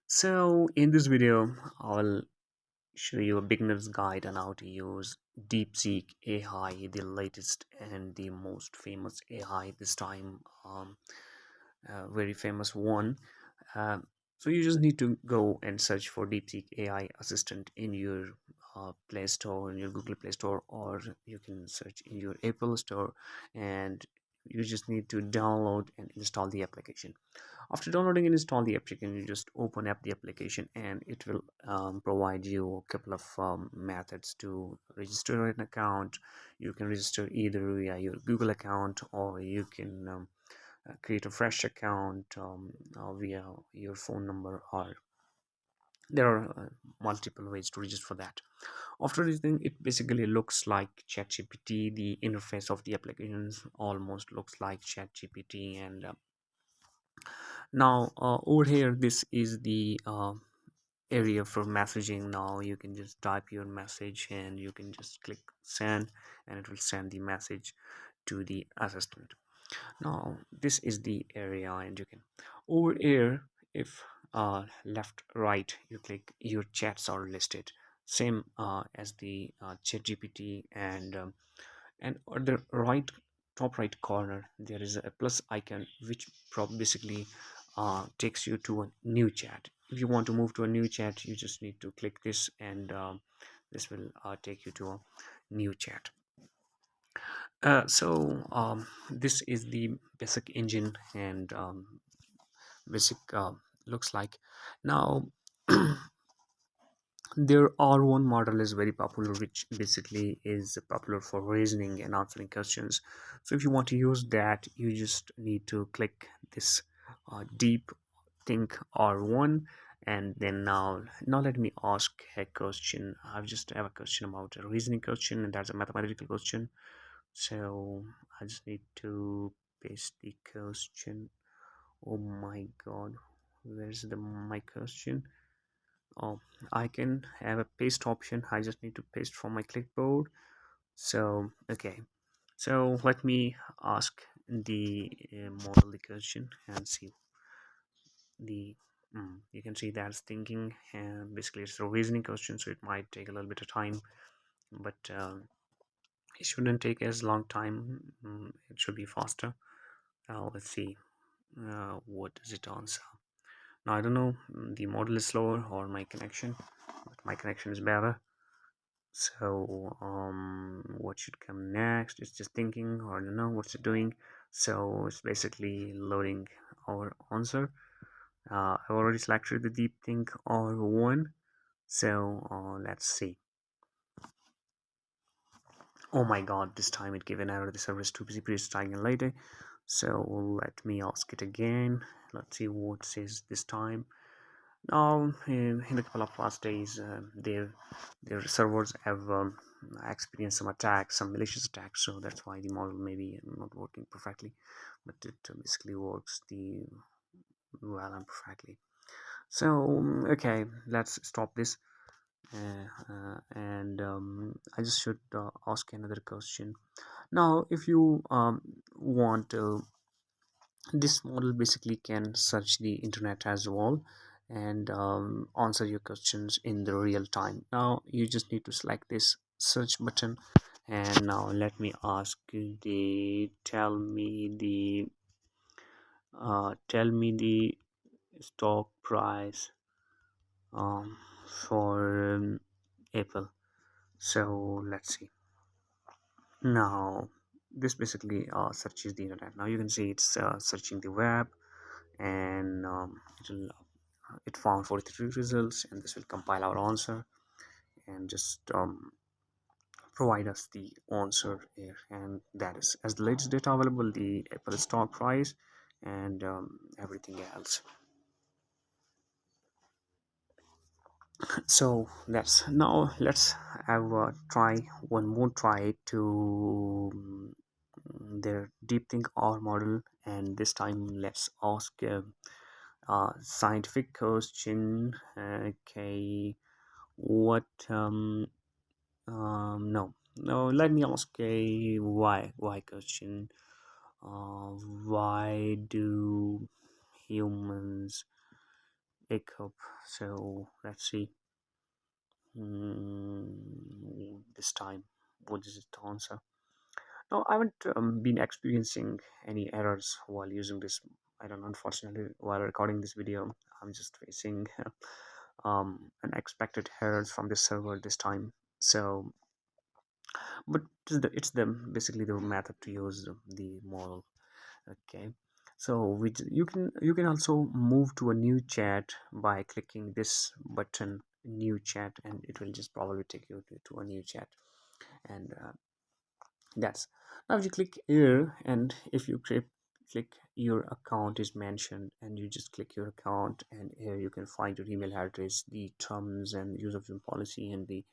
So in this video, I'll show you a beginner's guide on how to use DeepSeek AI, the latest and the most famous AI this time, very famous one. Um, so you just need to go and search for DeepSeek AI assistant in your Play Store, in your Google Play Store, or you can search in your Apple Store, and you just need to download and install the application. After downloading and install the application, you just open up the application and it will provide you a couple of methods to register an account. You can register either via your Google account, or you can create a fresh account via your phone number, or there are multiple ways to register for that. After registering, it basically looks like ChatGPT. The interface of the applications almost looks like ChatGPT, and now over here, this is the area for messaging. Now you can just type your message and you can just click send, and it will send the message to the assistant. Now this is the area, and you can over here, if left right you click, your chats are listed same as the chat gpt, and on the right top right corner there is a plus icon, which basically takes you to a new chat. If you want to move to a new chat, you just need to click this, and this will take you to a new chat. This is the basic engine, and basic looks like. Now their R1 model is very popular, which basically is popular for reasoning and answering questions. So if you want to use that, you just need to click this deep think R1, and then now let me ask a question. I just have a question about a reasoning question, and that's a mathematical question. So I just need to paste the question. Oh my god, where's the my question? Oh, I can have a paste option. I just need to paste from my clipboard. So okay, so let me ask the model the question and see the you can see that's thinking, and basically it's a reasoning question, so it might take a little bit of time, but it shouldn't take as long time. It should be faster. Let's see what does it answer. Now I don't know, the model is slower or my connection, but my connection is better. So what should come next? It's just thinking, or I don't know what's it doing. So it's basically loading our answer. I've already selected the deep think R1. So let's see. Oh my god, this time it gave an error. The server is too busy. Please try again later. So let me ask it again. Let's see what it says this time. Now, in a couple of past days, their servers have experienced some attacks, some malicious attacks. So that's why the model may be not working perfectly, but it basically works the well and perfectly. So okay, let's stop this, and I just should ask another question. Now, if you want this model basically can search the internet as well, and answer your questions in the real time. Now you just need to select this search button, and now let me ask you the tell me the stock price for Apple. So let's see. Now this basically searches the internet. Now you can see it's searching the web, and it found 43 results, and this will compile our answer and just provide us the answer here. And that is as the latest data available, the Apple stock price, and everything else. So that's now let's have a try, one more try to their deep think R model, and this time let's ask scientific question. Okay, what no, let me ask a why question. Why do humans egg cup. So let's see. This time, what is the answer? No, I haven't been experiencing any errors while using this. I don't know, unfortunately, while recording this video, I'm just facing unexpected errors from the server this time. So, but it's the basically the method to use the model. Okay, so you can also move to a new chat by clicking this button, new chat, and it will just probably take you to a new chat. And that's now if you click here, and if you click your account is mentioned, and you just click your account, and here you can find your email address, the terms and use of your policy, and the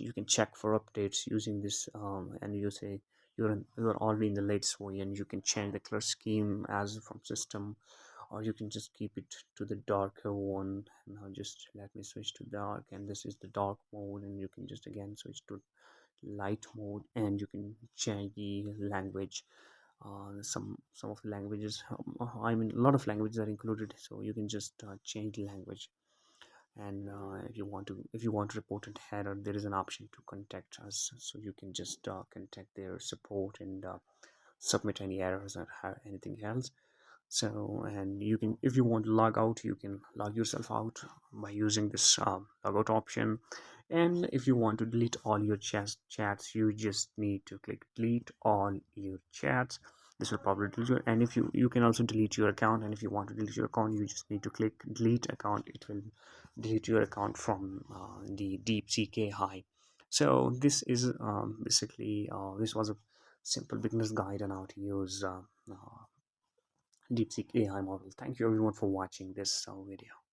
you can check for updates using this, and you say you're already in the latest way, and you can change the color scheme as from system, or you can just keep it to the darker one. Now just let me switch to dark, and this is the dark mode, and you can just again switch to light mode, and you can change the language. Some of the languages, I mean a lot of languages are included, so you can just change the language. And if you want to report an error, there is an option to contact us, so you can just contact their support and submit any errors or anything else. So, and you can, if you want to log out, you can log yourself out by using this logout option. And if you want to delete all your chats, you just need to click delete all your chats. This will probably delete your, and if you can also delete your account, and if you want to delete your account, you just need to click delete account. It will delete your account from the DeepSeek AI. So this is basically this was a simple beginner's guide on how to use DeepSeek AI model. Thank you everyone for watching this video.